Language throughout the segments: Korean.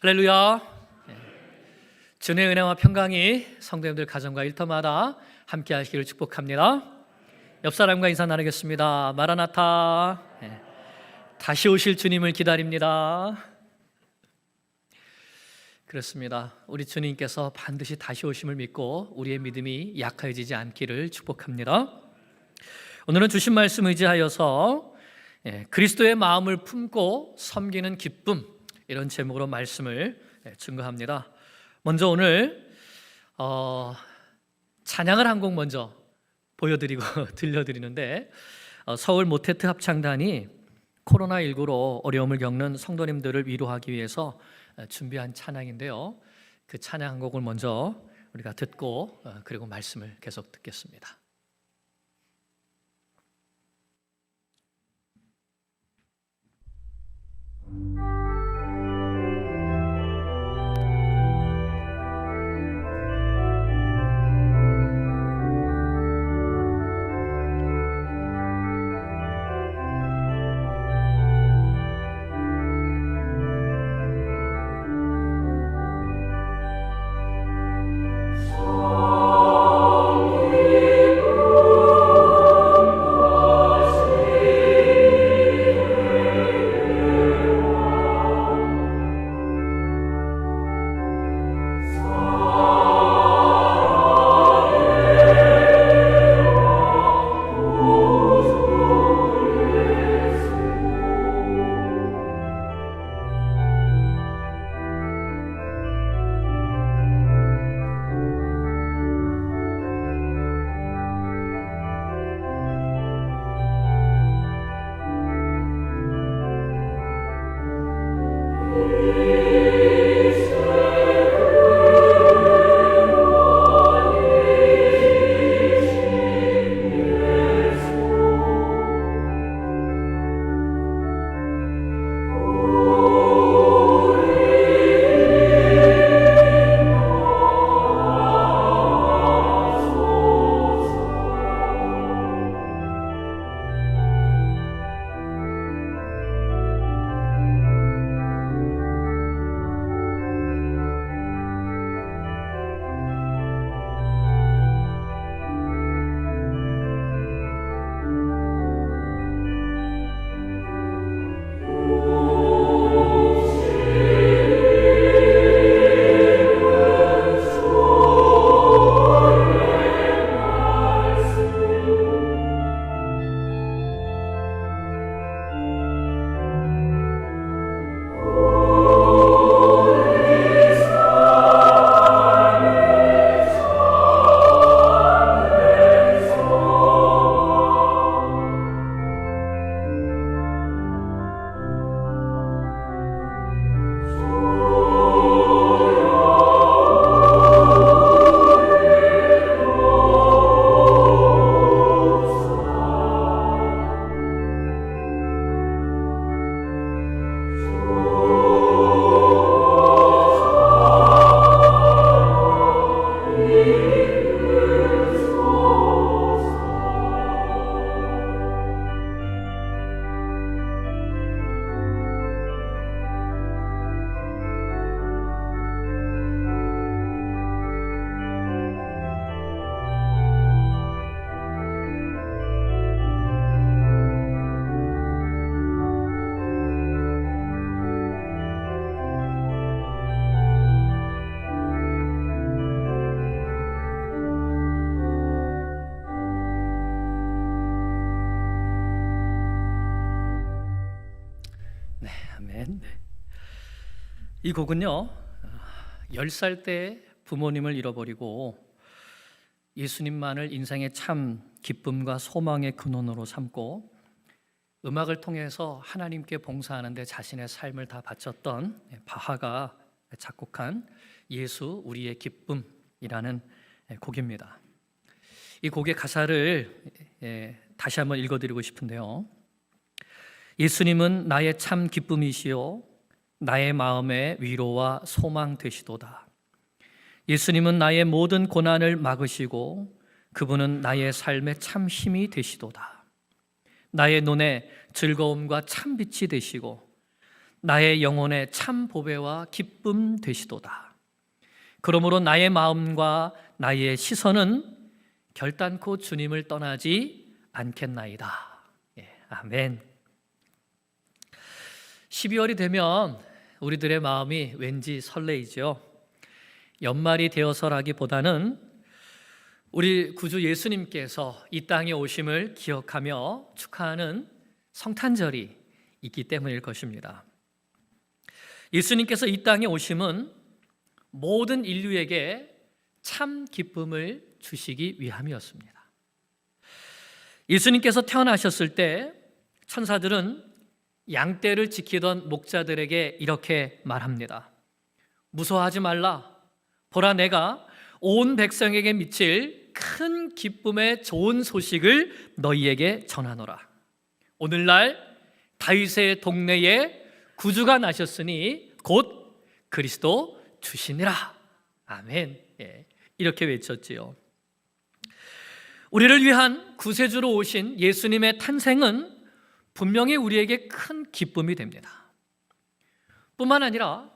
할렐루야. 주의 은혜와 평강이 성도님들 가정과 일터마다 함께 하시기를 축복합니다. 옆 사람과 인사 나누겠습니다. 마라나타. 다시 오실 주님을 기다립니다. 그렇습니다. 우리 주님께서 반드시 다시 오심을 믿고 우리의 믿음이 약해지지 않기를 축복합니다. 오늘은 주신 말씀 의지하여서 그리스도의 마음을 품고 섬기는 기쁨, 이런 제목으로 말씀을 증거합니다. 먼저 오늘 찬양을 한 곡 먼저 보여드리고 들려드리는데, 서울 모테트 합창단이 코로나19로 어려움을 겪는 성도님들을 위로하기 위해서 준비한 찬양인데요, 그 찬양 한 곡을 먼저 우리가 듣고 그리고 말씀을 계속 듣겠습니다. 이 곡은요, 10살 때 부모님을 잃어버리고 예수님만을 인생의 참 기쁨과 소망의 근원으로 삼고 음악을 통해서 하나님께 봉사하는 데 자신의 삶을 다 바쳤던 바하가 작곡한 예수 우리의 기쁨이라는 곡입니다. 이 곡의 가사를 다시 한번 읽어드리고 싶은데요, 예수님은 나의 참 기쁨이시요 나의 마음의 위로와 소망 되시도다. 예수님은 나의 모든 고난을 막으시고 그분은 나의 삶의 참 힘이 되시도다. 나의 눈에 즐거움과 참 빛이 되시고 나의 영혼의 참 보배와 기쁨 되시도다. 그러므로 나의 마음과 나의 시선은 결단코 주님을 떠나지 않겠나이다. 아멘. 12월이 되면 우리들의 마음이 왠지 설레이죠. 연말이 되어서라기보다는 우리 구주 예수님께서 이 땅에 오심을 기억하며 축하하는 성탄절이 있기 때문일 것입니다. 예수님께서 이 땅에 오심은 모든 인류에게 참 기쁨을 주시기 위함이었습니다. 예수님께서 태어나셨을 때 천사들은 양떼를 지키던 목자들에게 이렇게 말합니다. 무서워하지 말라. 보라, 내가 온 백성에게 미칠 큰 기쁨의 좋은 소식을 너희에게 전하노라. 오늘날 다윗의 동네에 구주가 나셨으니 곧 그리스도 주시니라. 아멘. 이렇게 외쳤지요. 우리를 위한 구세주로 오신 예수님의 탄생은 분명히 우리에게 큰 기쁨이 됩니다. 뿐만 아니라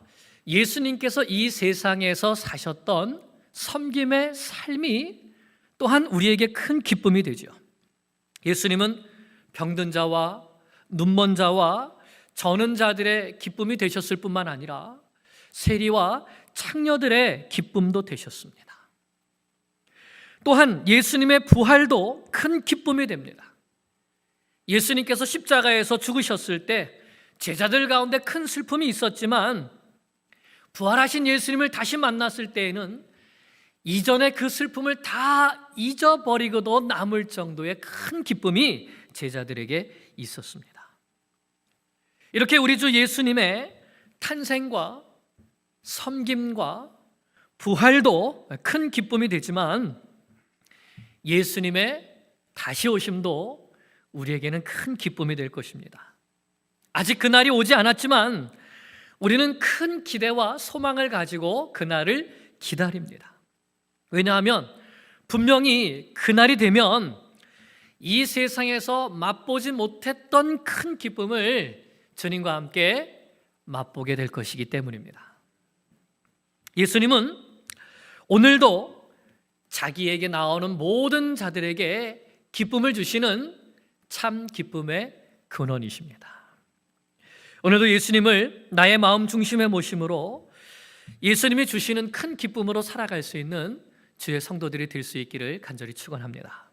예수님께서 이 세상에서 사셨던 섬김의 삶이 또한 우리에게 큰 기쁨이 되죠. 예수님은 병든 자와 눈먼 자와 저는 자들의 기쁨이 되셨을 뿐만 아니라 세리와 창녀들의 기쁨도 되셨습니다. 또한 예수님의 부활도 큰 기쁨이 됩니다. 예수님께서 십자가에서 죽으셨을 때 제자들 가운데 큰 슬픔이 있었지만 부활하신 예수님을 다시 만났을 때에는 이전의 그 슬픔을 다 잊어버리고도 남을 정도의 큰 기쁨이 제자들에게 있었습니다. 이렇게 우리 주 예수님의 탄생과 섬김과 부활도 큰 기쁨이 되지만 예수님의 다시 오심도 우리에게는 큰 기쁨이 될 것입니다. 아직 그날이 오지 않았지만 우리는 큰 기대와 소망을 가지고 그날을 기다립니다. 왜냐하면 분명히 그날이 되면 이 세상에서 맛보지 못했던 큰 기쁨을 주님과 함께 맛보게 될 것이기 때문입니다. 예수님은 오늘도 자기에게 나오는 모든 자들에게 기쁨을 주시는 참 기쁨의 근원이십니다. 오늘도 예수님을 나의 마음 중심에 모심으로 예수님이 주시는 큰 기쁨으로 살아갈 수 있는 주의 성도들이 될 수 있기를 간절히 축원합니다.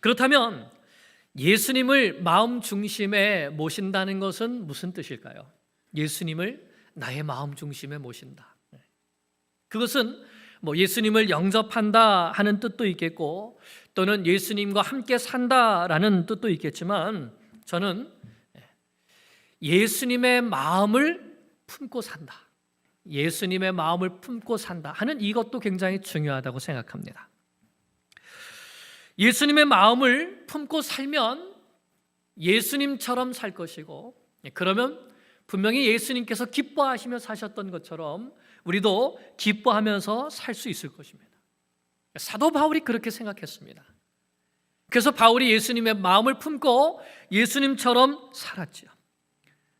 그렇다면 예수님을 마음 중심에 모신다는 것은 무슨 뜻일까요? 예수님을 나의 마음 중심에 모신다. 그것은 예수님을 영접한다 하는 뜻도 있겠고 또는 예수님과 함께 산다라는 뜻도 있겠지만 저는 예수님의 마음을 품고 산다. 예수님의 마음을 품고 산다 하는 이것도 굉장히 중요하다고 생각합니다. 예수님의 마음을 품고 살면 예수님처럼 살 것이고 그러면 분명히 예수님께서 기뻐하시며 사셨던 것처럼 우리도 기뻐하면서 살 수 있을 것입니다. 사도 바울이 그렇게 생각했습니다. 그래서 바울이 예수님의 마음을 품고 예수님처럼 살았죠.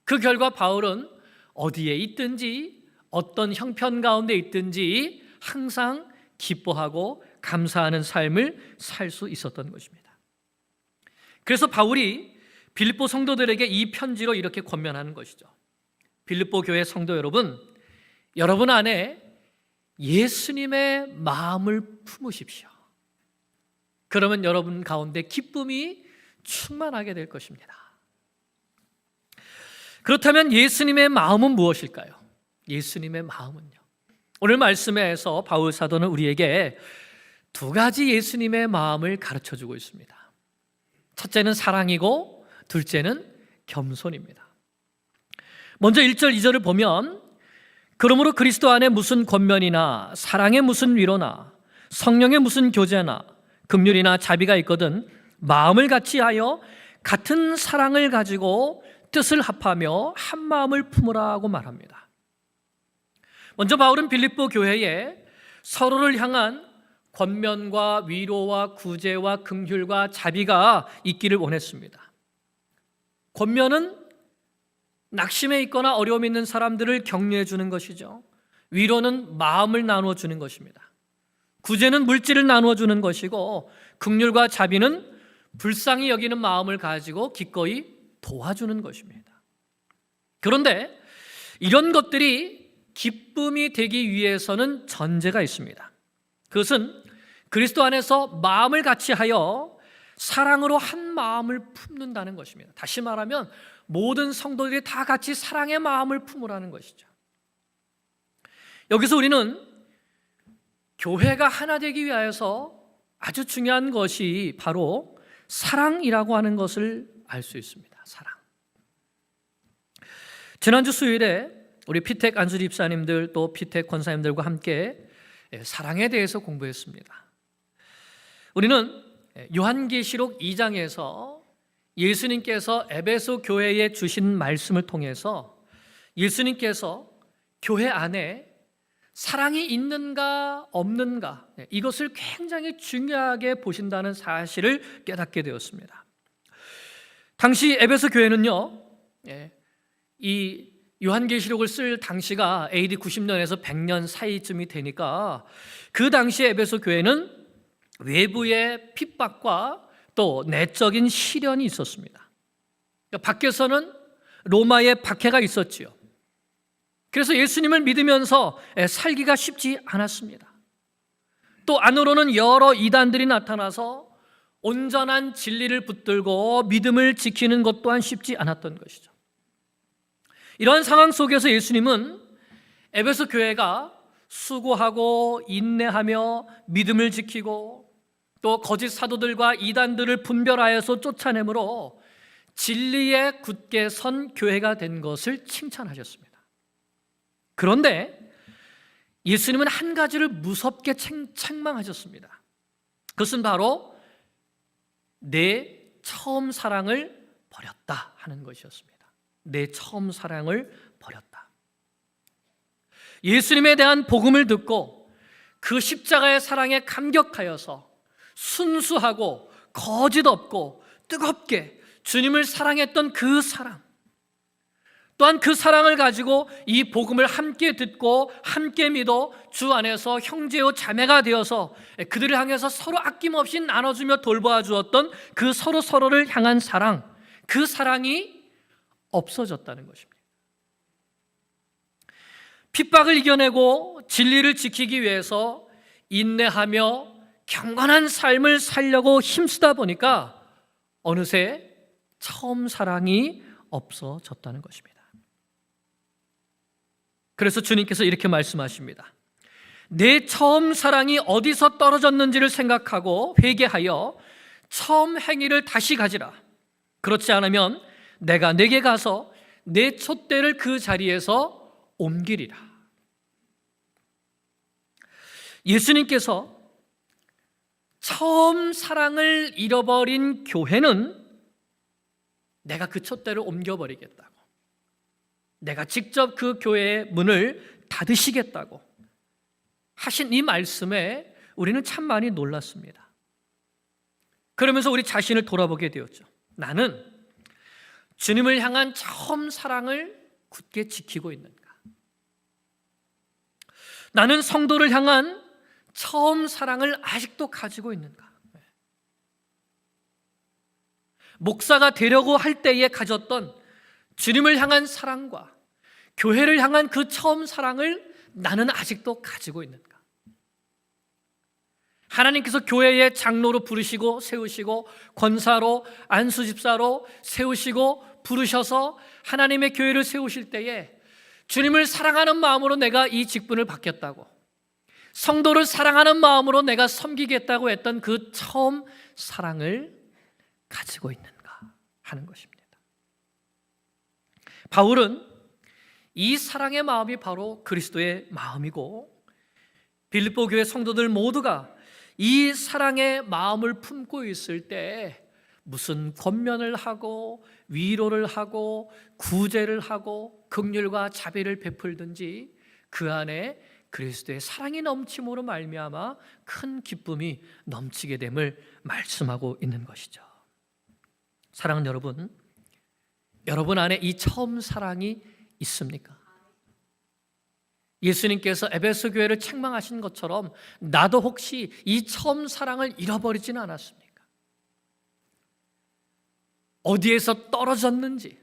그 결과 바울은 어디에 있든지 어떤 형편 가운데 있든지 항상 기뻐하고 감사하는 삶을 살 수 있었던 것입니다. 그래서 바울이 빌립보 성도들에게 이 편지로 이렇게 권면하는 것이죠. 빌립보 교회 성도 여러분, 여러분 안에 예수님의 마음을 품으십시오. 그러면 여러분 가운데 기쁨이 충만하게 될 것입니다. 그렇다면 예수님의 마음은 무엇일까요? 예수님의 마음은요. 오늘 말씀에서 바울 사도는 우리에게 두 가지 예수님의 마음을 가르쳐 주고 있습니다. 첫째는 사랑이고 둘째는 겸손입니다. 먼저 1절 2절을 보면 그러므로 그리스도 안에 무슨 권면이나 사랑의 무슨 위로나 성령의 무슨 교제나 긍휼이나 자비가 있거든 마음을 같이 하여 같은 사랑을 가지고 뜻을 합하며 한 마음을 품으라고 말합니다. 먼저 바울은 빌립보 교회에 서로를 향한 권면과 위로와 구제와 긍휼과 자비가 있기를 원했습니다. 권면은 낙심해 있거나 어려움이 있는 사람들을 격려해 주는 것이죠. 위로는 마음을 나누어 주는 것입니다. 구제는 물질을 나누어 주는 것이고, 긍휼과 자비는 불쌍히 여기는 마음을 가지고 기꺼이 도와주는 것입니다. 그런데 이런 것들이 기쁨이 되기 위해서는 전제가 있습니다. 그것은 그리스도 안에서 마음을 같이 하여 사랑으로 한 마음을 품는다는 것입니다. 다시 말하면 모든 성도들이 다 같이 사랑의 마음을 품으라는 것이죠. 여기서 우리는 교회가 하나 되기 위하여서 아주 중요한 것이 바로 사랑이라고 하는 것을 알 수 있습니다. 사랑. 지난주 수요일에 우리 피택 안수 집사님들 또 피택 권사님들과 함께 사랑에 대해서 공부했습니다. 우리는 요한계시록 2장에서 예수님께서 에베소 교회에 주신 말씀을 통해서 예수님께서 교회 안에 사랑이 있는가 없는가, 이것을 굉장히 중요하게 보신다는 사실을 깨닫게 되었습니다. 당시 에베소 교회는요, 이 요한계시록을 쓸 당시가 AD 90년에서 100년 사이쯤이 되니까 그 당시 에베소 교회는 외부의 핍박과 또 내적인 시련이 있었습니다. 밖에서는 로마의 박해가 있었지요. 그래서 예수님을 믿으면서 살기가 쉽지 않았습니다. 또 안으로는 여러 이단들이 나타나서 온전한 진리를 붙들고 믿음을 지키는 것 또한 쉽지 않았던 것이죠. 이러한 상황 속에서 예수님은 에베소 교회가 수고하고 인내하며 믿음을 지키고 또 거짓 사도들과 이단들을 분별하여서 쫓아내므로 진리에 굳게 선 교회가 된 것을 칭찬하셨습니다. 그런데 예수님은 한 가지를 무섭게 책망하셨습니다. 그것은 바로 내 처음 사랑을 버렸다 하는 것이었습니다. 내 처음 사랑을 버렸다. 예수님에 대한 복음을 듣고 그 십자가의 사랑에 감격하여서 순수하고 거짓 없고 뜨겁게 주님을 사랑했던 그 사랑, 또한 그 사랑을 가지고 이 복음을 함께 듣고 함께 믿어 주 안에서 형제요 자매가 되어서 그들을 향해서 서로 아낌없이 나눠주며 돌보아 주었던 그 서로를 향한 사랑, 그 사랑이 없어졌다는 것입니다. 핍박을 이겨내고 진리를 지키기 위해서 인내하며 경건한 삶을 살려고 힘쓰다 보니까 어느새 처음 사랑이 없어졌다는 것입니다. 그래서 주님께서 이렇게 말씀하십니다. 내 처음 사랑이 어디서 떨어졌는지를 생각하고 회개하여 처음 행위를 다시 가지라. 그렇지 않으면 내가 내게 가서 내 촛대를 그 자리에서 옮기리라. 예수님께서 처음 사랑을 잃어버린 교회는 내가 그 촛대를 옮겨버리겠다고, 내가 직접 그 교회의 문을 닫으시겠다고 하신 이 말씀에 우리는 참 많이 놀랐습니다. 그러면서 우리 자신을 돌아보게 되었죠. 나는 주님을 향한 처음 사랑을 굳게 지키고 있는가? 나는 성도를 향한 처음 사랑을 아직도 가지고 있는가? 목사가 되려고 할 때에 가졌던 주님을 향한 사랑과 교회를 향한 그 처음 사랑을 나는 아직도 가지고 있는가? 하나님께서 교회의 장로로 부르시고 세우시고 권사로 안수집사로 세우시고 부르셔서 하나님의 교회를 세우실 때에 주님을 사랑하는 마음으로 내가 이 직분을 받겠다고, 성도를 사랑하는 마음으로 내가 섬기겠다고 했던 그 처음 사랑을 가지고 있는가 하는 것입니다. 바울은 이 사랑의 마음이 바로 그리스도의 마음이고 빌립보 교회 성도들 모두가 이 사랑의 마음을 품고 있을 때 무슨 권면을 하고 위로를 하고 구제를 하고 긍휼과 자비를 베풀든지 그 안에 그리스도의 사랑이 넘침으로 말미암아 큰 기쁨이 넘치게 됨을 말씀하고 있는 것이죠. 사랑하는 여러분, 여러분 안에 이 처음 사랑이 있습니까? 예수님께서 에베소 교회를 책망하신 것처럼 나도 혹시 이 처음 사랑을 잃어버리지는 않았습니까? 어디에서 떨어졌는지,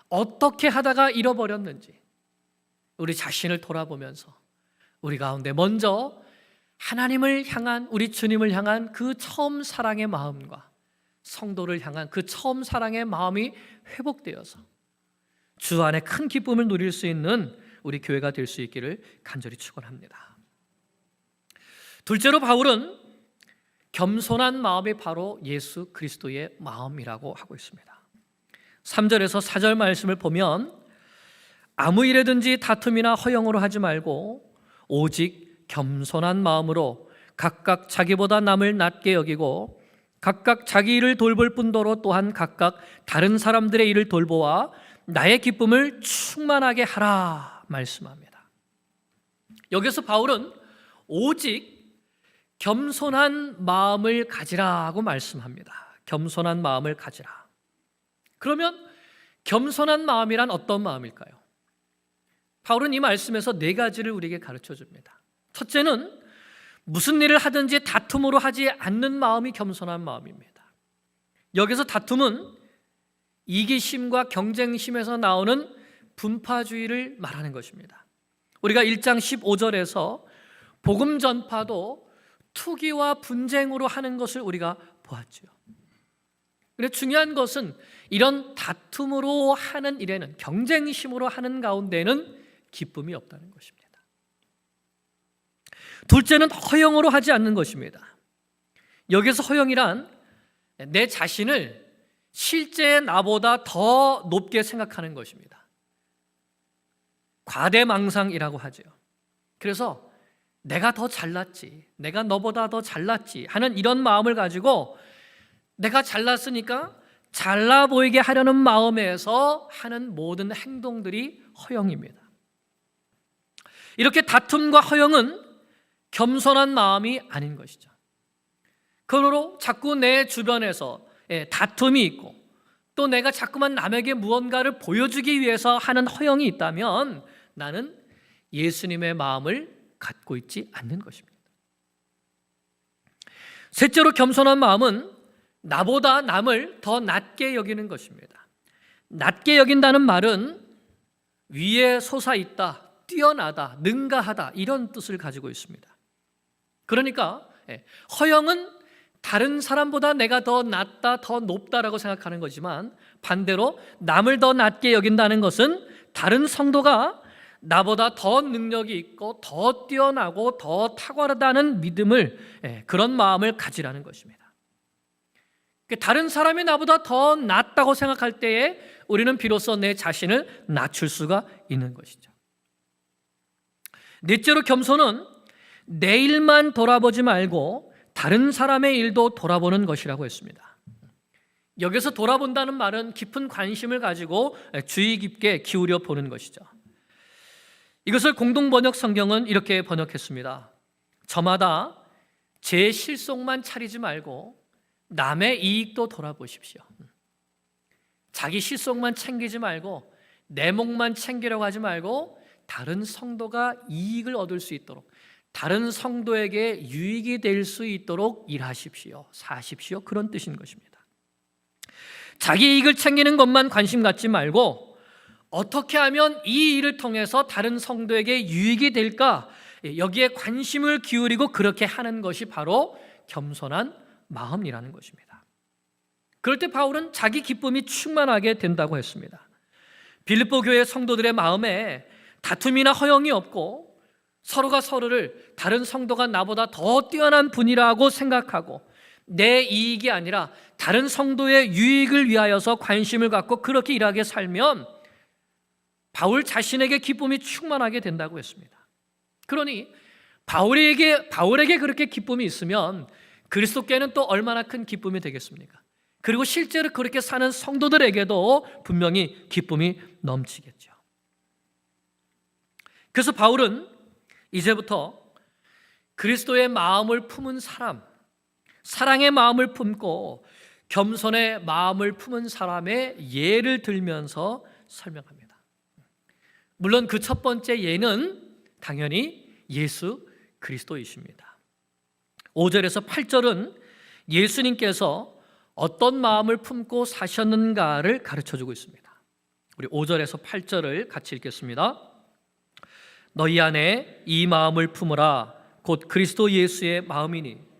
어떻게 하다가 잃어버렸는지 우리 자신을 돌아보면서 우리 가운데 먼저 하나님을 향한, 우리 주님을 향한 그 처음 사랑의 마음과 성도를 향한 그 처음 사랑의 마음이 회복되어서 주 안에 큰 기쁨을 누릴 수 있는 우리 교회가 될 수 있기를 간절히 축원합니다. 둘째로 바울은 겸손한 마음이 바로 예수 그리스도의 마음이라고 하고 있습니다. 3절에서 4절 말씀을 보면 아무 일에든지 다툼이나 허영으로 하지 말고 오직 겸손한 마음으로 각각 자기보다 남을 낮게 여기고 각각 자기 일을 돌볼 뿐더러 또한 각각 다른 사람들의 일을 돌보아 나의 기쁨을 충만하게 하라 말씀합니다. 여기서 바울은 오직 겸손한 마음을 가지라고 말씀합니다. 겸손한 마음을 가지라. 그러면 겸손한 마음이란 어떤 마음일까요? 바울은 이 말씀에서 네 가지를 우리에게 가르쳐 줍니다. 첫째는 무슨 일을 하든지 다툼으로 하지 않는 마음이 겸손한 마음입니다. 여기서 다툼은 이기심과 경쟁심에서 나오는 분파주의를 말하는 것입니다. 우리가 1장 15절에서 복음 전파도 투기와 분쟁으로 하는 것을 우리가 보았죠. 그런데 중요한 것은 이런 다툼으로 하는 일에는, 경쟁심으로 하는 가운데는 기쁨이 없다는 것입니다. 둘째는 허영으로 하지 않는 것입니다. 여기서 허영이란 내 자신을 실제 나보다 더 높게 생각하는 것입니다. 과대망상이라고 하죠. 그래서 내가 더 잘났지, 내가 너보다 더 잘났지 하는 이런 마음을 가지고 내가 잘났으니까 잘나 보이게 하려는 마음에서 하는 모든 행동들이 허영입니다. 이렇게 다툼과 허영은 겸손한 마음이 아닌 것이죠. 그러므로 자꾸 내 주변에서 다툼이 있고 또 내가 자꾸만 남에게 무언가를 보여주기 위해서 하는 허영이 있다면 나는 예수님의 마음을 갖고 있지 않는 것입니다. 셋째로 겸손한 마음은 나보다 남을 더 낮게 여기는 것입니다. 낮게 여긴다는 말은 위에 솟아있다, 뛰어나다, 능가하다 이런 뜻을 가지고 있습니다. 그러니까 허영은 다른 사람보다 내가 더 낫다, 더 높다라고 생각하는 거지만 반대로 남을 더 낮게 여긴다는 것은 다른 성도가 나보다 더 능력이 있고 더 뛰어나고 더 탁월하다는 믿음을, 그런 마음을 가지라는 것입니다. 다른 사람이 나보다 더 낫다고 생각할 때에 우리는 비로소 내 자신을 낮출 수가 있는 것이죠. 넷째로 겸손은 내 일만 돌아보지 말고 다른 사람의 일도 돌아보는 것이라고 했습니다. 여기서 돌아본다는 말은 깊은 관심을 가지고 주의 깊게 기울여 보는 것이죠. 이것을 공동번역 성경은 이렇게 번역했습니다. 저마다 제 실속만 차리지 말고 남의 이익도 돌아보십시오. 자기 실속만 챙기지 말고 내 목만 챙기려고 하지 말고 다른 성도가 이익을 얻을 수 있도록, 다른 성도에게 유익이 될 수 있도록 일하십시오, 사십시오, 그런 뜻인 것입니다. 자기 이익을 챙기는 것만 관심 갖지 말고 어떻게 하면 이 일을 통해서 다른 성도에게 유익이 될까, 여기에 관심을 기울이고 그렇게 하는 것이 바로 겸손한 마음이라는 것입니다. 그럴 때 바울은 자기 기쁨이 충만하게 된다고 했습니다. 빌립보 교회 성도들의 마음에 다툼이나 허영이 없고 서로가 서로를 다른 성도가 나보다 더 뛰어난 분이라고 생각하고 내 이익이 아니라 다른 성도의 유익을 위하여서 관심을 갖고 그렇게 일하게 살면 바울 자신에게 기쁨이 충만하게 된다고 했습니다. 그러니 바울에게 그렇게 기쁨이 있으면 그리스도께는 또 얼마나 큰 기쁨이 되겠습니까? 그리고 실제로 그렇게 사는 성도들에게도 분명히 기쁨이 넘치겠죠. 그래서 바울은 이제부터 그리스도의 마음을 품은 사람, 사랑의 마음을 품고 겸손의 마음을 품은 사람의 예를 들면서 설명합니다. 물론 그 첫 번째 예는 당연히 예수 그리스도이십니다. 5절에서 8절은 예수님께서 어떤 마음을 품고 사셨는가를 가르쳐주고 있습니다. 우리 5절에서 8절을 같이 읽겠습니다. 너희 안에 이 마음을 품으라 곧 그리스도 예수의 마음이니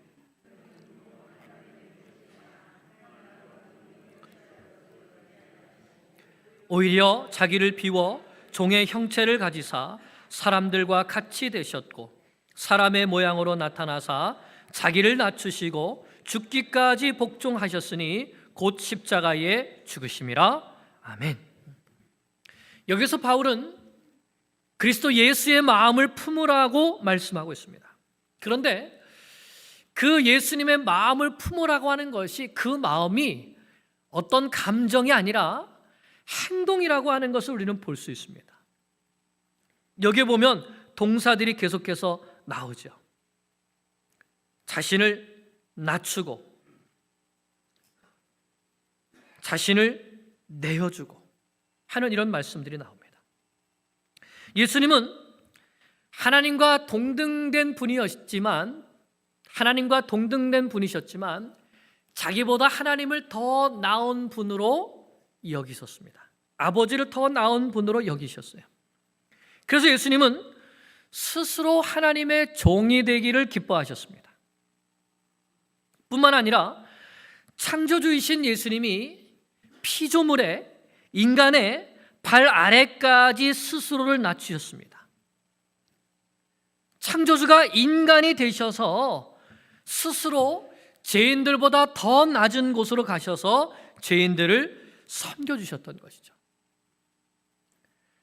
오히려 자기를 비워 종의 형체를 가지사 사람들과 같이 되셨고 사람의 모양으로 나타나사 자기를 낮추시고 죽기까지 복종하셨으니 곧 십자가에 죽으심이라. 아멘. 여기서 바울은 그리스도 예수의 마음을 품으라고 말씀하고 있습니다. 그런데 그 예수님의 마음을 품으라고 하는 것이 그 마음이 어떤 감정이 아니라 행동이라고 하는 것을 우리는 볼 수 있습니다. 여기에 보면 동사들이 계속해서 나오죠. 자신을 낮추고 자신을 내어주고 하는 이런 말씀들이 나옵니다. 예수님은 하나님과 동등된 분이셨지만 자기보다 하나님을 더 나은 분으로 여기셨습니다. 아버지를 더 나은 분으로 여기셨어요. 그래서 예수님은 스스로 하나님의 종이 되기를 기뻐하셨습니다. 뿐만 아니라 창조주이신 예수님이 피조물에 인간의 발 아래까지 스스로를 낮추셨습니다. 창조주가 인간이 되셔서 스스로 죄인들보다 더 낮은 곳으로 가셔서 죄인들을 섬겨주셨던 것이죠.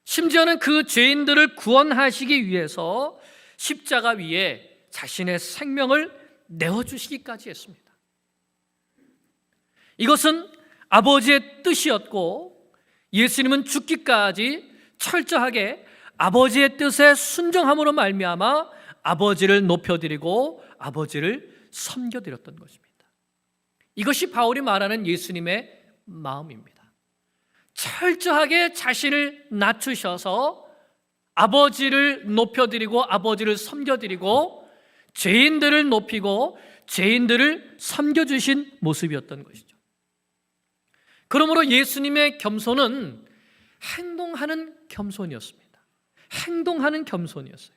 심지어는 그 죄인들을 구원하시기 위해서 십자가 위에 자신의 생명을 내어주시기까지 했습니다. 이것은 아버지의 뜻이었고 예수님은 죽기까지 철저하게 아버지의 뜻에 순종함으로 말미암아 아버지를 높여드리고 아버지를 섬겨드렸던 것입니다. 이것이 바울이 말하는 예수님의 마음입니다. 철저하게 자신을 낮추셔서 아버지를 높여드리고 아버지를 섬겨드리고 죄인들을 높이고 죄인들을 섬겨주신 모습이었던 것이죠. 그러므로 예수님의 겸손은 행동하는 겸손이었습니다. 행동하는 겸손이었어요.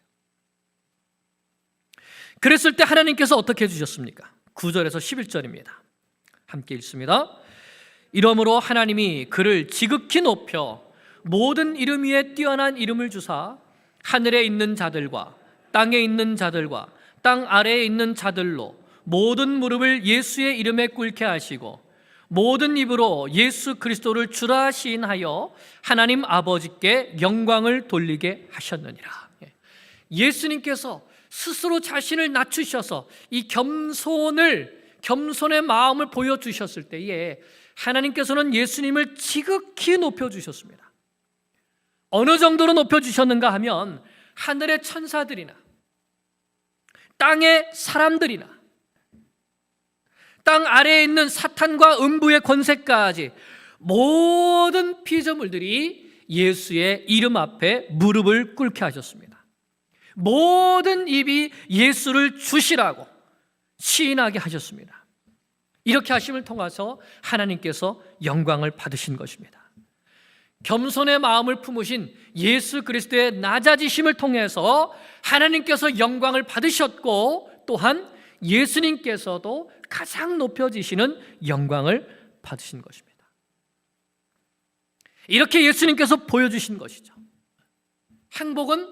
그랬을 때 하나님께서 어떻게 해주셨습니까? 9절에서 11절입니다. 함께 읽습니다. 이러므로 하나님이 그를 지극히 높여 모든 이름 위에 뛰어난 이름을 주사 하늘에 있는 자들과 땅에 있는 자들과 땅 아래에 있는 자들로 모든 무릎을 예수의 이름에 꿇게 하시고 모든 입으로 예수 그리스도를 주라 시인하여 하나님 아버지께 영광을 돌리게 하셨느니라. 예수님께서 스스로 자신을 낮추셔서 이 겸손의 마음을 보여주셨을 때에 하나님께서는 예수님을 지극히 높여주셨습니다. 어느 정도로 높여주셨는가 하면 하늘의 천사들이나 땅의 사람들이나 땅 아래에 있는 사탄과 음부의 권세까지 모든 피조물들이 예수의 이름 앞에 무릎을 꿇게 하셨습니다. 모든 입이 예수를 주시라고 시인하게 하셨습니다. 이렇게 하심을 통해서 하나님께서 영광을 받으신 것입니다. 겸손의 마음을 품으신 예수 그리스도의 낮아지심을 통해서 하나님께서 영광을 받으셨고 또한 예수님께서도 가장 높여지시는 영광을 받으신 것입니다. 이렇게 예수님께서 보여주신 것이죠. 행복은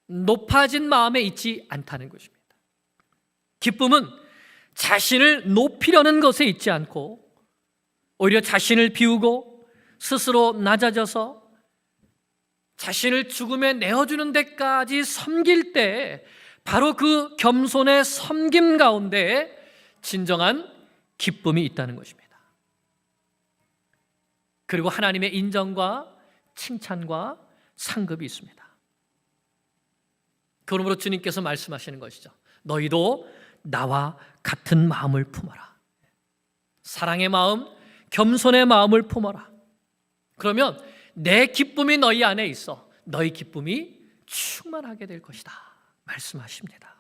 높아진 마음에 있지 않다는 것입니다. 기쁨은 자신을 높이려는 것에 있지 않고 오히려 자신을 비우고 스스로 낮아져서 자신을 죽음에 내어주는 데까지 섬길 때 바로 그 겸손의 섬김 가운데 진정한 기쁨이 있다는 것입니다. 그리고 하나님의 인정과 칭찬과 상급이 있습니다. 그러므로 주님께서 말씀하시는 것이죠. 너희도 나와 같은 마음을 품어라. 사랑의 마음, 겸손의 마음을 품어라. 그러면 내 기쁨이 너희 안에 있어. 너희 기쁨이 충만하게 될 것이다 말씀하십니다.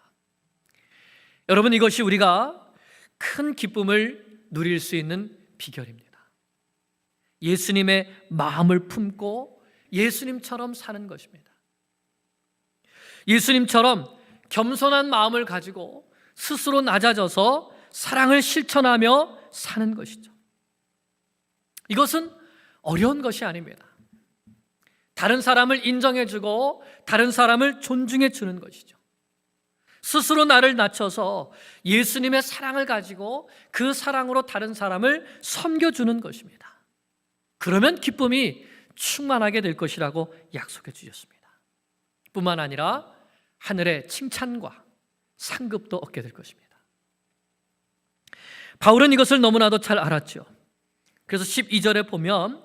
여러분, 이것이 우리가 큰 기쁨을 누릴 수 있는 비결입니다. 예수님의 마음을 품고 예수님처럼 사는 것입니다. 예수님처럼 겸손한 마음을 가지고 스스로 낮아져서 사랑을 실천하며 사는 것이죠. 이것은 어려운 것이 아닙니다. 다른 사람을 인정해주고 다른 사람을 존중해 주는 것이죠. 스스로 나를 낮춰서 예수님의 사랑을 가지고 그 사랑으로 다른 사람을 섬겨주는 것입니다. 그러면 기쁨이 충만하게 될 것이라고 약속해 주셨습니다. 뿐만 아니라 하늘의 칭찬과 상급도 얻게 될 것입니다. 바울은 이것을 너무나도 잘 알았죠. 그래서 12절에 보면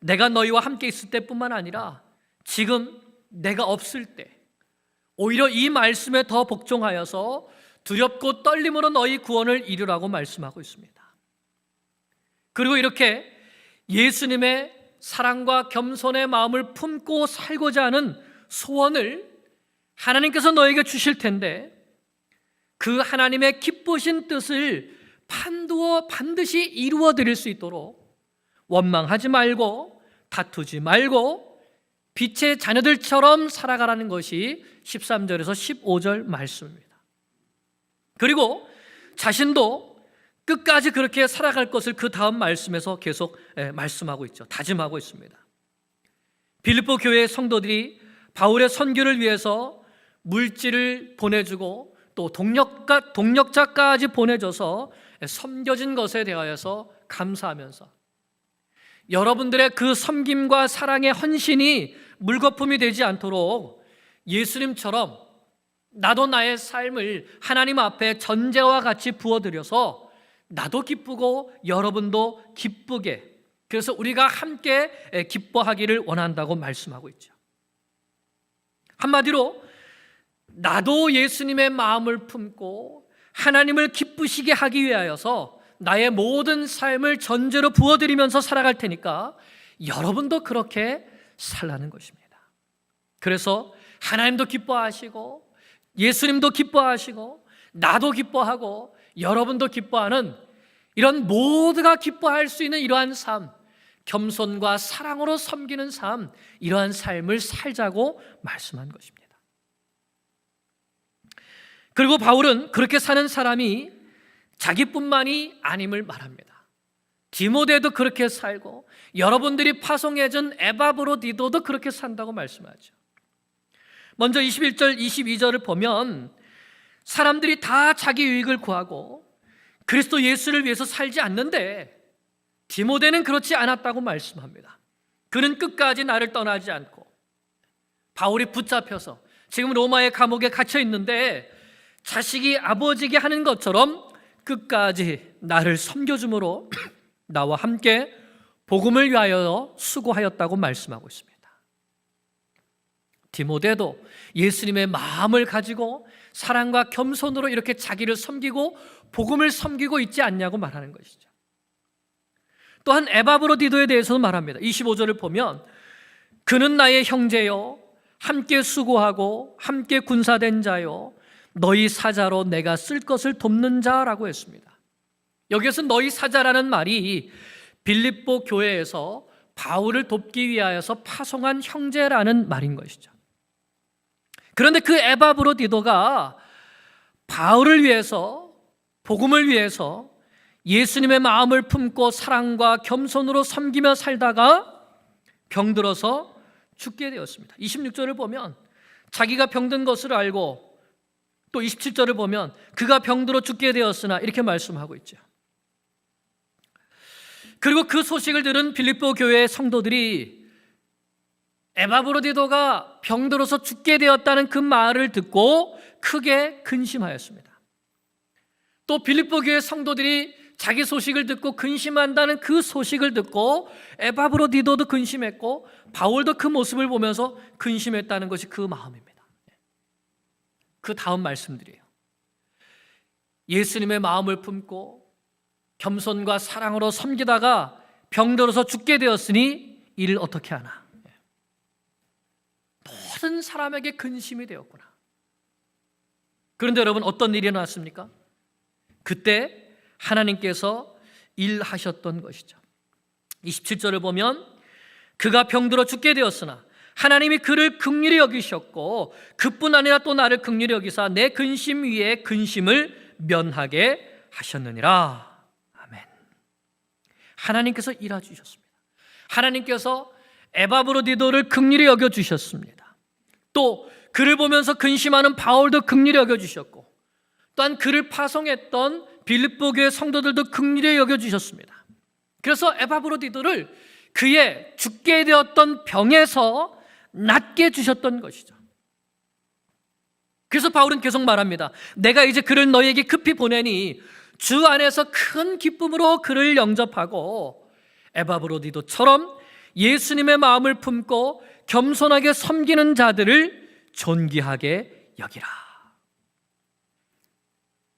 내가 너희와 함께 있을 때뿐만 아니라 지금 내가 없을 때 오히려 이 말씀에 더 복종하여서 두렵고 떨림으로 너희 구원을 이루라고 말씀하고 있습니다. 그리고 이렇게 예수님의 사랑과 겸손의 마음을 품고 살고자 하는 소원을 하나님께서 너에게 주실 텐데 그 하나님의 기쁘신 뜻을 반드시 이루어 드릴 수 있도록 원망하지 말고 다투지 말고 빛의 자녀들처럼 살아가라는 것이 13절에서 15절 말씀입니다. 그리고 자신도 끝까지 그렇게 살아갈 것을 그 다음 말씀에서 계속 말씀하고 있죠. 다짐하고 있습니다. 빌립보 교회의 성도들이 바울의 선교를 위해서 물질을 보내주고 또 동력자까지 보내줘서 섬겨진 것에 대하여서 감사하면서 여러분들의 그 섬김과 사랑의 헌신이 물거품이 되지 않도록 예수님처럼 나도 나의 삶을 하나님 앞에 전제와 같이 부어드려서 나도 기쁘고 여러분도 기쁘게, 그래서 우리가 함께 기뻐하기를 원한다고 말씀하고 있죠. 한마디로 나도 예수님의 마음을 품고 하나님을 기쁘시게 하기 위하여서 나의 모든 삶을 전제로 부어드리면서 살아갈 테니까 여러분도 그렇게 살라는 것입니다. 그래서 하나님도 기뻐하시고 예수님도 기뻐하시고 나도 기뻐하고 여러분도 기뻐하는 이런 모두가 기뻐할 수 있는 이러한 삶, 겸손과 사랑으로 섬기는 삶, 이러한 삶을 살자고 말씀한 것입니다. 그리고 바울은 그렇게 사는 사람이 자기뿐만이 아님을 말합니다. 디모데도 그렇게 살고 여러분들이 파송해준 에바브로디도도 그렇게 산다고 말씀하죠. 먼저 21절, 22절을 보면 사람들이 다 자기 유익을 구하고 그리스도 예수를 위해서 살지 않는데 디모데는 그렇지 않았다고 말씀합니다. 그는 끝까지 나를 떠나지 않고 바울이 붙잡혀서 지금 로마의 감옥에 갇혀 있는데 자식이 아버지에게 하는 것처럼 끝까지 나를 섬겨줌으로 나와 함께 복음을 위하여 수고하였다고 말씀하고 있습니다. 디모데도 예수님의 마음을 가지고 사랑과 겸손으로 이렇게 자기를 섬기고 복음을 섬기고 있지 않냐고 말하는 것이죠. 또한 에바브로디도에 대해서도 말합니다. 25절을 보면 그는 나의 형제요 함께 수고하고 함께 군사된 자요 너희 사자로 내가 쓸 것을 돕는 자라고 했습니다. 여기에서 너희 사자라는 말이 빌립보 교회에서 바울을 돕기 위하여서 파송한 형제라는 말인 것이죠. 그런데 그 에바브로디도가 바울을 위해서, 복음을 위해서 예수님의 마음을 품고 사랑과 겸손으로 섬기며 살다가 병들어서 죽게 되었습니다. 26절을 보면 자기가 병든 것을 알고 또 27절을 보면 그가 병들어 죽게 되었으나 이렇게 말씀하고 있죠. 그리고 그 소식을 들은 빌립보 교회의 성도들이 에바브로디도가 병들어서 죽게 되었다는 그 말을 듣고 크게 근심하였습니다. 또 빌립보 교회 성도들이 자기 소식을 듣고 근심한다는 그 소식을 듣고 에바브로디도도 근심했고 바울도 그 모습을 보면서 근심했다는 것이 그 마음입니다. 그 다음 말씀들이에요. 예수님의 마음을 품고 겸손과 사랑으로 섬기다가 병들어서 죽게 되었으니 이를 어떻게 하나? 모든 사람에게 근심이 되었구나. 그런데 여러분, 어떤 일이 일어났습니까? 그때 하나님께서 일하셨던 것이죠. 27절을 보면 그가 병들어 죽게 되었으나 하나님이 그를 긍휼히 여기셨고 그뿐 아니라 또 나를 긍휼히 여기사 내 근심 위에 근심을 면하게 하셨느니라. 아멘. 하나님께서 일하 주셨습니다. 하나님께서 에바브로디도를 긍휼히 여겨 주셨습니다. 또 그를 보면서 근심하는 바울도 긍휼히 여겨 주셨고, 또한 그를 파송했던 빌립보 교회 성도들도 긍휼히 여겨 주셨습니다. 그래서 에바브로디도를 그의 죽게 되었던 병에서 낫게 주셨던 것이죠. 그래서 바울은 계속 말합니다. 내가 이제 그를 너희에게 급히 보내니 주 안에서 큰 기쁨으로 그를 영접하고 에바브로디도처럼 예수님의 마음을 품고 겸손하게 섬기는 자들을 존귀하게 여기라.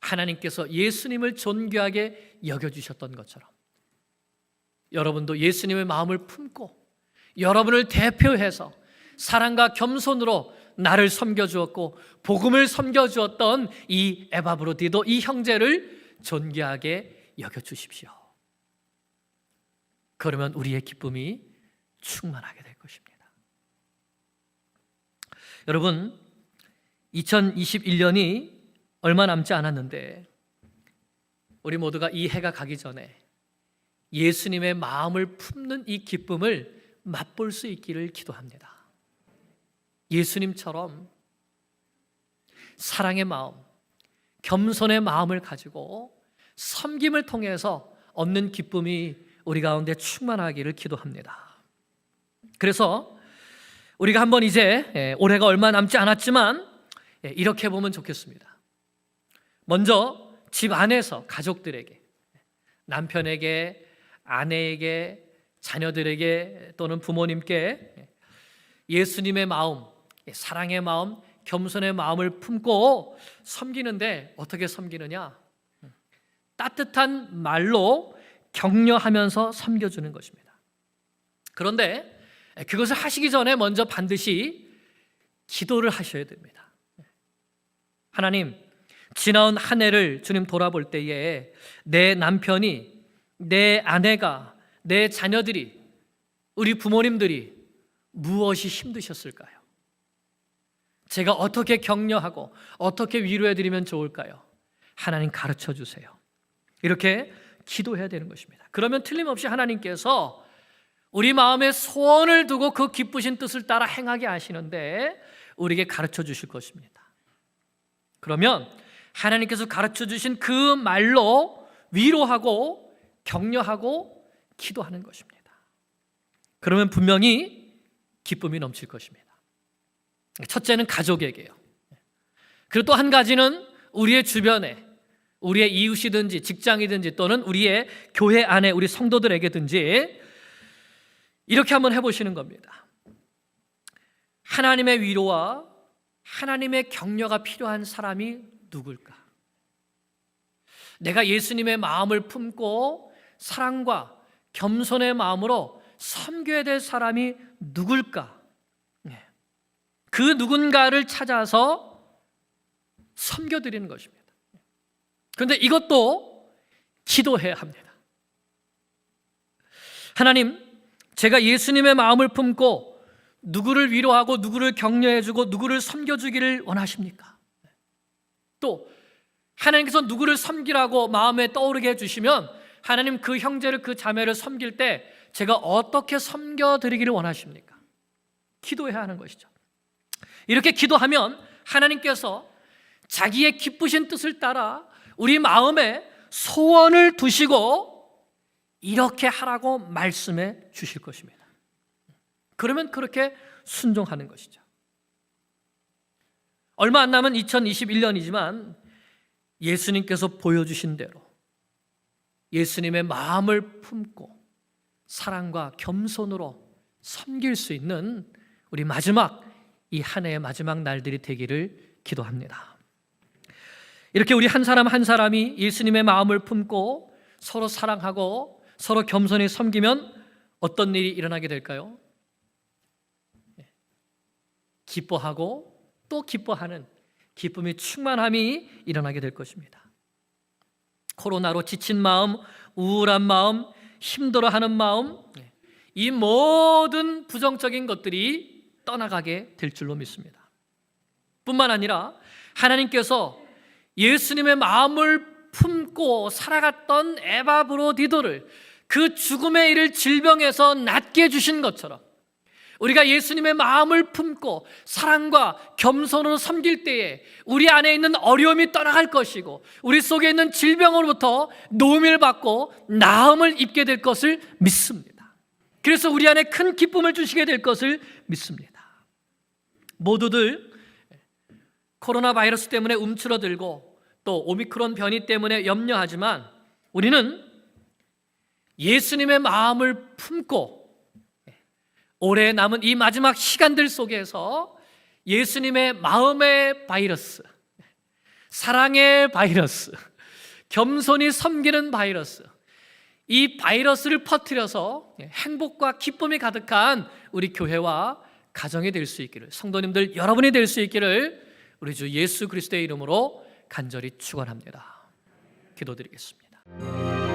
하나님께서 예수님을 존귀하게 여겨주셨던 것처럼 여러분도 예수님의 마음을 품고 여러분을 대표해서 사랑과 겸손으로 나를 섬겨주었고 복음을 섬겨주었던 이 에바브로디도, 이 형제를 존귀하게 여겨주십시오. 그러면 우리의 기쁨이 충만하게 될 것입니다. 여러분, 2021년이 얼마 남지 않았는데 우리 모두가 이 해가 가기 전에 예수님의 마음을 품는 이 기쁨을 맛볼 수 있기를 기도합니다. 예수님처럼 사랑의 마음, 겸손의 마음을 가지고 섬김을 통해서 얻는 기쁨이 우리 가운데 충만하기를 기도합니다. 그래서 우리가 한번 이제 올해가 얼마 남지 않았지만 이렇게 보면 좋겠습니다. 먼저 집 안에서 가족들에게, 남편에게, 아내에게, 자녀들에게 또는 부모님께 예수님의 마음, 사랑의 마음, 겸손의 마음을 품고 섬기는데 어떻게 섬기느냐? 따뜻한 말로 격려하면서 섬겨주는 것입니다. 그런데 그것을 하시기 전에 먼저 반드시 기도를 하셔야 됩니다. 하나님, 지나온 한 해를 주님 돌아볼 때에 내 남편이, 내 아내가, 내 자녀들이, 우리 부모님들이 무엇이 힘드셨을까요? 제가 어떻게 격려하고 어떻게 위로해드리면 좋을까요? 하나님 가르쳐 주세요. 이렇게 기도해야 되는 것입니다. 그러면 틀림없이 하나님께서 우리 마음에 소원을 두고 그 기쁘신 뜻을 따라 행하게 하시는데 우리에게 가르쳐 주실 것입니다. 그러면 하나님께서 가르쳐 주신 그 말로 위로하고 격려하고 기도하는 것입니다. 그러면 분명히 기쁨이 넘칠 것입니다. 첫째는 가족에게요. 그리고 또 한 가지는 우리의 주변에, 우리의 이웃이든지 직장이든지 또는 우리의 교회 안에 우리 성도들에게든지 이렇게 한번 해보시는 겁니다. 하나님의 위로와 하나님의 격려가 필요한 사람이 누굴까? 내가 예수님의 마음을 품고 사랑과 겸손의 마음으로 섬겨야 될 사람이 누굴까? 그 누군가를 찾아서 섬겨드리는 것입니다. 그런데 이것도 기도해야 합니다. 하나님, 제가 예수님의 마음을 품고 누구를 위로하고 누구를 격려해주고 누구를 섬겨주기를 원하십니까? 또 하나님께서 누구를 섬기라고 마음에 떠오르게 해주시면 하나님 그 형제를, 그 자매를 섬길 때 제가 어떻게 섬겨드리기를 원하십니까? 기도해야 하는 것이죠. 이렇게 기도하면 하나님께서 자기의 기쁘신 뜻을 따라 우리 마음에 소원을 두시고 이렇게 하라고 말씀해 주실 것입니다. 그러면 그렇게 순종하는 것이죠. 얼마 안 남은 2021년이지만 예수님께서 보여주신 대로 예수님의 마음을 품고 사랑과 겸손으로 섬길 수 있는 우리 마지막 이 한 해의 마지막 날들이 되기를 기도합니다. 이렇게 우리 한 사람 한 사람이 예수님의 마음을 품고 서로 사랑하고 서로 겸손히 섬기면 어떤 일이 일어나게 될까요? 기뻐하고 또 기뻐하는 기쁨이 충만함이 일어나게 될 것입니다. 코로나로 지친 마음, 우울한 마음, 힘들어하는 마음, 이 모든 부정적인 것들이 떠나가게 될 줄로 믿습니다. 뿐만 아니라 하나님께서 예수님의 마음을 품고 살아갔던 에바브로디도를 그 죽음에 이를 질병에서 낫게 해주신 것처럼 우리가 예수님의 마음을 품고 사랑과 겸손으로 섬길 때에 우리 안에 있는 어려움이 떠나갈 것이고 우리 속에 있는 질병으로부터 노임을 받고 나음을 입게 될 것을 믿습니다. 그래서 우리 안에 큰 기쁨을 주시게 될 것을 믿습니다. 모두들 코로나 바이러스 때문에 움츠러들고 또 오미크론 변이 때문에 염려하지만 우리는 예수님의 마음을 품고 올해 남은 이 마지막 시간들 속에서 예수님의 마음의 바이러스, 사랑의 바이러스, 겸손히 섬기는 바이러스, 이 바이러스를 퍼뜨려서 행복과 기쁨이 가득한 우리 교회와 가정이 될 수 있기를, 성도님들 여러분이 될 수 있기를 우리 주 예수 그리스도의 이름으로 간절히 축원합니다. 기도드리겠습니다.